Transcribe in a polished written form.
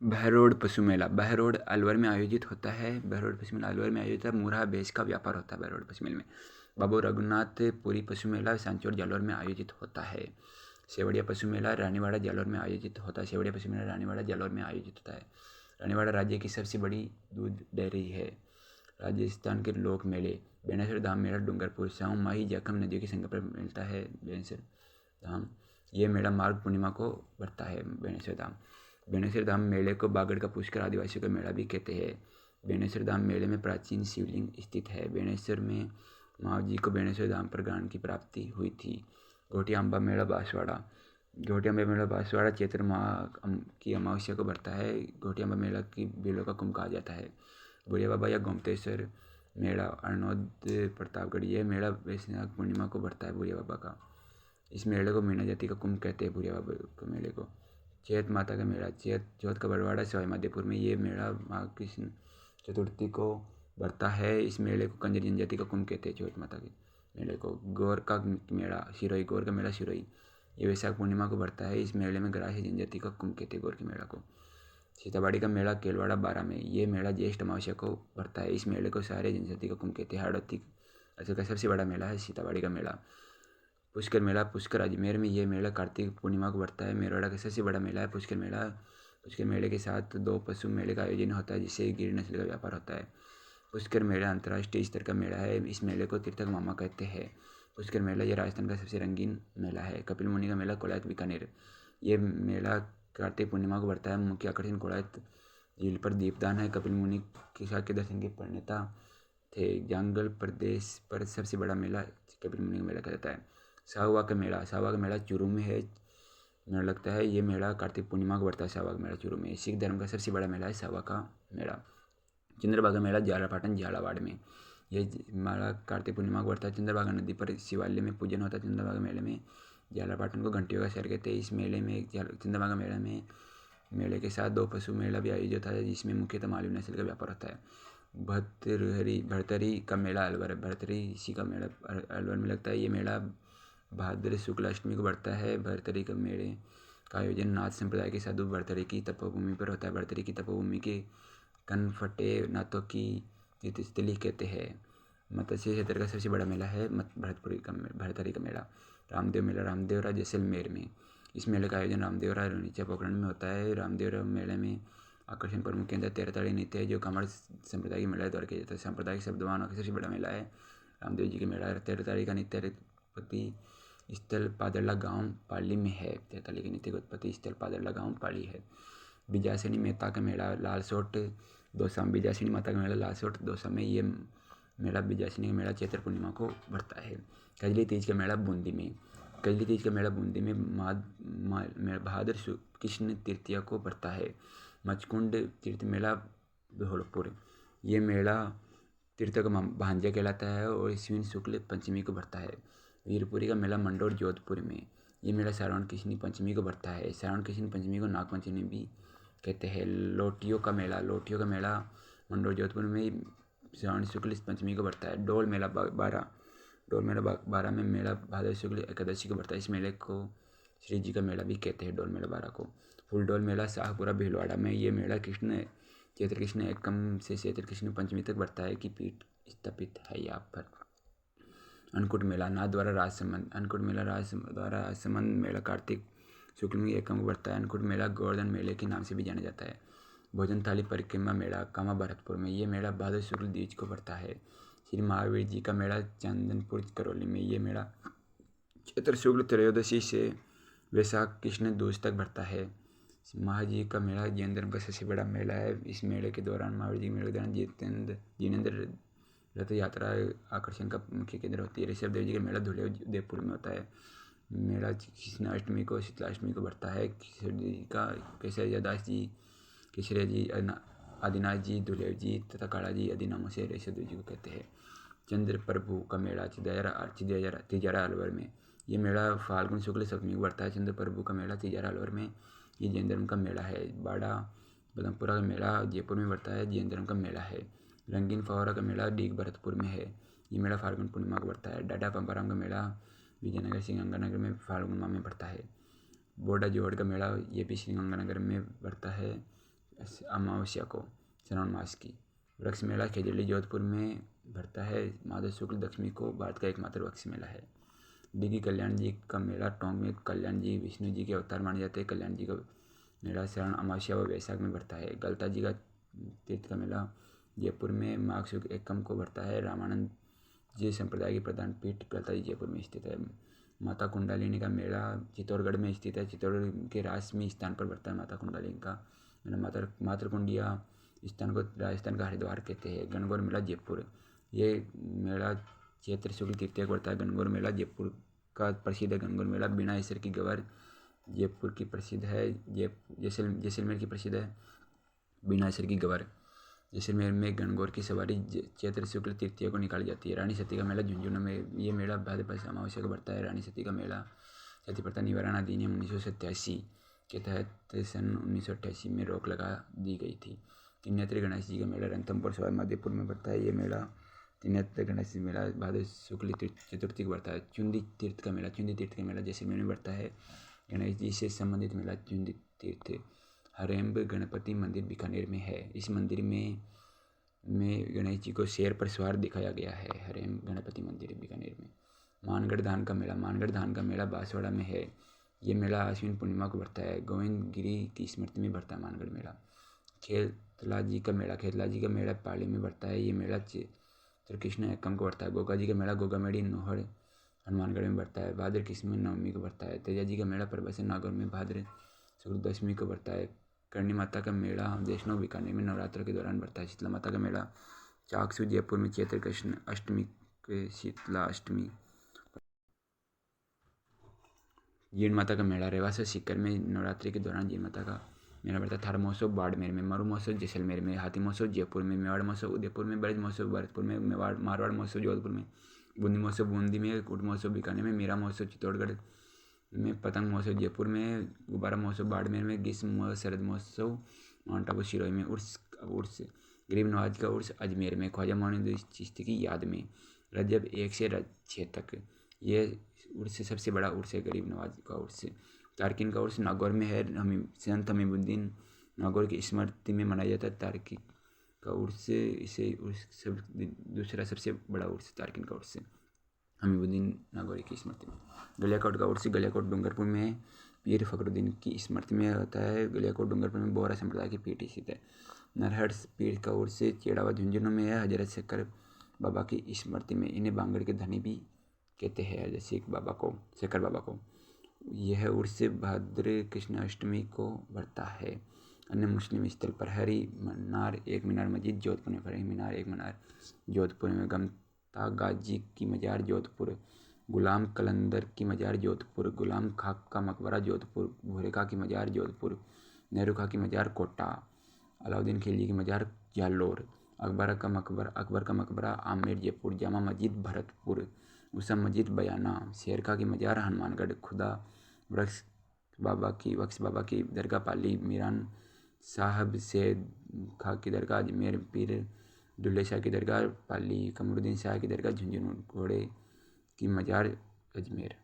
बहरोड पशु मेला बहरोड अलवर में आयोजित होता है। बहरोड पशु मेला अलवर में आयोजित है। मुरहा बेच का व्यापार होता है बहरोड पशु मेले में। बाबू रघुनाथपुरी पशु मेला सांचौर जालौर में आयोजित होता है। सेवड़िया पशु मेला रानीवाड़ा जालौर में आयोजित होता है। सेवड़िया पशु मेला रानीवाड़ा जालौर में आयोजित होता है। रानीवाड़ा राज्य की सबसे बड़ी दूध डेयरी है। राजस्थान के लोक मेले बेनेश्वर धाम मेला डूंगरपुर साहू माही जखम नदियों के संगम पर मिलता है। बेनेश्वर धाम ये मेला माघ पूर्णिमा को बढ़ता है। बेनेश्वर धाम मेले को बागड़ का पुष्कर आदिवासियों का मेला भी कहते हैं। बेनेश्वर धाम मेले में प्राचीन शिवलिंग स्थित है। बेनेश्वर में माँ जी को बेनेश्वर धाम पर ज्ञान की प्राप्ति हुई थी। घोटिया अम्बा मेला बांसवाड़ा घोटिया अम्बा मेला बांसवाड़ा चैत्र माह की अमावस्या को बढ़ता है। घोटिया अम्बा मेला की बेलों का कुंभ कहा जाता है। बुढ़िया बाबा या गोमतेश्वर मेला अरनौद प्रतापगढ़ ये मेला वैशाख पूर्णिमा को बढ़ता है। बुढ़िया बाबा का इस मेले को मीना जाति का कुंभ कहते हैं। बुढ़िया बाबा के मेले को चैत माता का मेला चौथ का बरवाड़ा सवाई माधोपुर में ये मेला माँ कृष्ण चतुर्थी को बढ़ता है। इस मेले को कंजरी जनजाति का कुंभ कहते हैं। चौथ माता के मेले को गौर का मेला सिरोही गौर का मेला सिरोही ये वैशाख पूर्णिमा को बढ़ता है। इस मेले में ग्राही जनजाति का कुंभ कहते हैं गौर के मेला को। सीताबाड़ी का मेला केलवाड़ा 12 में ये मेला ज्येष्ठ अमावस्या को बढ़ता है। इस मेले को सारे जनजाति का कुंभ कहते हैं। हाड़ौती असर का सबसे बड़ा मेला है सीताबाड़ी का मेला। पुष्कर मेला पुष्कर अजमेर में ये मेला कार्तिक पूर्णिमा को बढ़ता है। मेरवाड़ा का सबसे बड़ा मेला है पुष्कर मेला। पुष्कर मेले के साथ 2 पशु मेले का आयोजन होता है जिससे गिर नस्ल का व्यापार होता है। पुष्कर मेला अंतर्राष्ट्रीय स्तर का मेला है। इस मेले को तीर्थक मामा कहते हैं। पुष्कर मेला ये राजस्थान का सबसे रंगीन मेला है। कपिल मुनि का मेला कोलायत बीकानेर ये मेला कार्तिक पूर्णिमा को बढ़ता है। मुख्य आकर्षण कोलायत झील पर दीपदान है। कपिल मुनि के दर्शन के प्रणेता थे। जंगल प्रदेश पर सबसे बड़ा मेला कपिल मुनि का मेला कहता है। साहुआ का मेला चूरू में है। मेला लगता है। ये मेला कार्तिक पूर्णिमा को बढ़ता है। साहुआ का मेला चूरू में सिख धर्म का सबसे बड़ा मेला है साहुआ का मेला। चंद्रभागा मेला झालापाटन झालावाड़ में ये मेला कार्तिक पूर्णिमा को बढ़ता है। चंद्रभागा नदी पर शिवालय में पूजन होता है। चंद्रभागा मेले में झालापाटन को घंटियों का शहर कहते हैं। इस मेले में चंद्रभागा मेले के साथ 2 पशु मेला भी आयोजित होता है जिसमें मुख्यतः मालवी नस्ल का व्यापार होता है। भरतरी का मेला अलवर भरतरी इसी का मेला अलवर में लगता है। ये मेला भाद्र शुक्ल अष्टमी को बढ़ता है। भरतरी का मेले का आयोजन नाथ संप्रदाय के साधु भरतरी की तपोभूमि पर होता है। भरतरी की तपोभूमि के कनफटे नाथों की तीर्थस्थली कहते हैं। मत्स्य क्षेत्र का सबसे बड़ा मेला है भरतरी का मेला। रामदेव मेला रामदेवरा जैसलमेर में इस मेले का आयोजन रामदेवरा नीचा पोखरण में होता है। रामदेवरा मेले में आकर्षण प्रमुख केंद्र तेरताड़ी नृत्य है जो कामड़ संप्रदाय के मेला द्वारा किया जाता है। सांप्रदायिक शब्दवान का सबसे बड़ा मेला है रामदेव जी का मेला। तेरताड़ी का नृत्य उत्पत्ति स्थल पादरला गांव पाली में है। तेरताड़ी के नृत्य उत्पत्ति स्थल पादरला गांव पाली है। बिजासनी माता का मेला लालसोट दौसा बिजासनी माता का मेला लालसोट दौसा में ये मेला बिजासनी का मेला चैत्र पूर्णिमा को बढ़ता है। कजली तीज का मेला बूंदी में कजली तीज का मेला बूंदी में भाद्र कृष्ण तृतीया को बढ़ता है। मचकुंड तीर्थ मेला धौलपुर ये मेला तीर्थ का भांजा कहलाता है और अश्विन शुक्ल पंचमी को बढ़ता है। वीरपुरी का मेला मंडोर जोधपुर में ये मेला श्रावण कृष्ण पंचमी को बढ़ता है। श्रावण कृष्ण पंचमी को नाग पंचमी भी कहते हैं। लोटियों का मेला मंडोर जोधपुर में श्रावण शुक्ल पंचमी को बढ़ता है। डोल मेला 12 में मेला भाद्र शुक्ल एकादशी को बढ़ता है। इस मेले को श्री जी का मेला भी कहते हैं। डोल मेला 12 को फुलडोल मेला शाहपुरा भीलवाड़ा में ये मेला चैत्र कृष्ण एकम से चैत्र कृष्ण पंचमी तक बढ़ता है कि पीठ स्थापित है यहाँ पर। अन्नकूट मेला नाथ द्वारा राजसमंद मेला कार्तिक शुक्ल में एकम को बढ़ता है। अन्नकूट मेला गोवर्धन मेले के नाम से भी जाना जाता है। भोजन थाली परिक्रमा मेला कामा भरतपुर में ये मेला भाद्र शुक्ल द्विज को बढ़ता है। श्री महावीर जी का मेला चंदनपुर करौली में ये मेला चैत्र शुक्ल त्रयोदशी से वैशाख कृष्ण दूज तक बढ़ता है। महाजी का मेला जैन धर्म का सबसे बड़ा मेला है। इस मेले के दौरान महावीर जी के मेले के दौरान जिनेंद्र रथ यात्रा आकर्षण का मुख्य केंद्र होती है। ऋषभ देव जी का मेला धुले उदयपुर में होता है। मेला कृष्णाष्टमी को शीतलाष्टमी को बढ़ता है। केसरिया दास जी केसरिया जी आदिनाथ जी दुलेव जी तथा काला जी आदि नामों से ऋषभ देव जी को कहते हैं। चंद्र प्रभु का मेला तिजारा अलवर में ये मेला फाल्गुन शुक्ल सप्तमी को बढ़ता है। चंद्र प्रभु का मेला तिजारा अलवर में ये जैन धर्म का मेला है। बाड़ा बदमपुरा का मेला जयपुर में बढ़ता है। जैन धर्म का मेला है। रंगीन फव्वारा का मेला डीग भरतपुर में है। ये मेला फाल्गुन पूर्णिमा को बढ़ता है। डाडा पंपाराम का मेला विजयनगर श्रीगंगानगर में फाल्गुन माह में बढ़ता है। बोडा जोड़ का मेला ये भी श्रीगंगानगर में बढ़ता है। अमावस्या को श्रावण मास की। वृक्ष मेला खेजड़ी जोधपुर में भरता है माधव शुक्ल दशमी को। भारत का एकमात्र वृक्ष मेला है। डिगी कल्याण जी का मेला टोंक में। कल्याण जी विष्णु जी के अवतार माने जाते हैं। कल्याण जी का मेला श्रावण अमावस्या व वैशाख में भरता है। गलता जी का तीर्थ का मेला जयपुर में माघ शुक्ल एकम को भरता है। रामानंद जी संप्रदाय की प्रधान पीठ गलता जी जयपुर में स्थित है। माता कुंडालिनी का मेला चित्तौड़गढ़ में स्थित है। चित्तौड़गढ़ के रासमी स्थान पर भरता है माता कुंडालिनी का मेला। मातृकुंडिया स्थान को राजस्थान का हरिद्वार कहते हैं। गणगौर मेला जयपुर। ये मेला चैत्र शुक्ल तृतीया को भरता है। गणगौर मेला जयपुर का प्रसिद्ध है। गणगौर मेला बिना ईसर की गवर जयपुर की प्रसिद्ध है। जैसलमेर की प्रसिद्ध है बिना ईसर की गवर। जैसलमेर में गणगौर की सवारी चैत्र शुक्ल तृतीया को निकाली जाती है। रानी सती का मेला झुंझुनू में। ये मेला भाद्रपद अमावस्या को भरता है। रानी सती का मेला सती प्रथा निवारण अधिनियम 1987 के तहत सन 1988 में रोक लगा दी गई थी। त्रिनेत्र गणेश जी का मेला रणथंभौर सवाई माधोपुर में भरता है। ये मेला त्रिनेत्र गणेश जी मेला भाद्र शुक्ल चतुर्थी को भरता है। चुंदी तीर्थ का मेला जैसलमेर में भरता है। गणेश जी से संबंधित मेला चुंदी तीर्थ हरेम्ब गणपति मंदिर बीकानेर में है। इस मंदिर में गणेश जी को शेर पर सवार दिखाया गया है। हरेम्ब गणपति मंदिर बीकानेर में। मानगढ़ धान का मेला बांसवाड़ा में है। ये मेला आश्विन पूर्णिमा को भरता है। गोविंद गिरी की स्मृति में भरता है मानगढ़ मेला। खेतला जी का मेला पाली में भरता है। ये मेला कृष्ण एकम को भरता है। गोगा जी का मेला गोगामेड़ी नोहर हनुमानगढ़ में भरता है। भाद्र कृष्ण नवमी को भरता है। तेजा जी का मेला प्रबसन नागौर में भाद्र शुक्ल दशमी को भरता है। करणी माता का मेला देशनोक बीकानेर में नवरात्र के दौरान भरता है। शीतला माता का मेला चाकसू जयपुर में चैत्र कृष्ण अष्टमी के शीतला अष्टमी। जीण माता का मेला रेवासा सीकर में नवरात्रि के दौरान जीण माता का मेला भरता है। थार महोत्सव बाड़मेर में। मरु महोत्सव जैसलमेर में। हाथी महोत्सव जयपुर में। मेवाड़ महोत्सव उदयपुर में। ब्रज महोत्सव भरतपुर में। मारवाड़ महोत्सव जोधपुर में। बूंदी महोत्सव बूंदी में। कूट महोत्सव बीकानेर में। मीरा महोत्सव चित्तौड़गढ़ में। पतंग महोत्सव जयपुर में। गुब्बारा महोत्सव बाड़मेर में। ग्रीष्म शरद महोत्सव माउंट आबू सिरोही में। उर्स गरीब नवाज का उर्स अजमेर में ख्वाजा मोइनुद्दीन चिश्ती की याद में। रजब 1 से 6 तक ये उर्स सबसे बड़ा उर्स है। गरीब नवाज का उर्स। तारकिन का उर्स नागौर में है। संत हमीमुद्दीन नागौर की स्मृति में मनाया जाता है। तारकिन का उर्स इसे सब दूसरा सबसे बड़ा उर्स तारकिन का उर्स हमीमुद्दीन नागौरी की स्मृति में। गलियाकोट का उर्स गलियाकोट डूंगरपुर में पीर फखरुद्दीन की स्मृति में होता है। गलियाकोट डूंगरपुर में बोहरा संप्रदाय की पीठ स्थित है। नरहट पीर का उर्स चेड़ावा झुंझुनू में है। हजरत शेखर बाबा की स्मृति में। इन्हें बांगड़ के धनी भी कहते हैं। हजरत शेखर बाबा को। यह उर्स भाद्र कृष्ण अष्टमी को भरता है। अन्य मुस्लिम स्थल पर हरी मीनार एक मीनार मस्जिद जोधपुर में। हरी मीनार एक मीनार जोधपुर में। गमता गाजी की मजार जोधपुर। गुलाम कलंदर की मजार जोधपुर। गुलाम खाक का मकबरा जोधपुर। भूरे खां की मजार जोधपुर। नेहरू खां की मजार कोटा। अलाउद्दीन खिलजी की मजार जालोर। अकबर का मकबरा आमेर जयपुर। जामा मस्जिद भरतपुर। उषा मस्जिद बयाना। शेर खां की मजार हनुमानगढ़। खुदा वक्स बाबा की दरगाह पाली। मीरान साहब सैयद खां की दरगाह अजमेर। पीर दुल्ले शाह की दरगाह पाली। कमरुद्दीन शाह की दरगाह झुंझुनू। घोड़े की मजार अजमेर।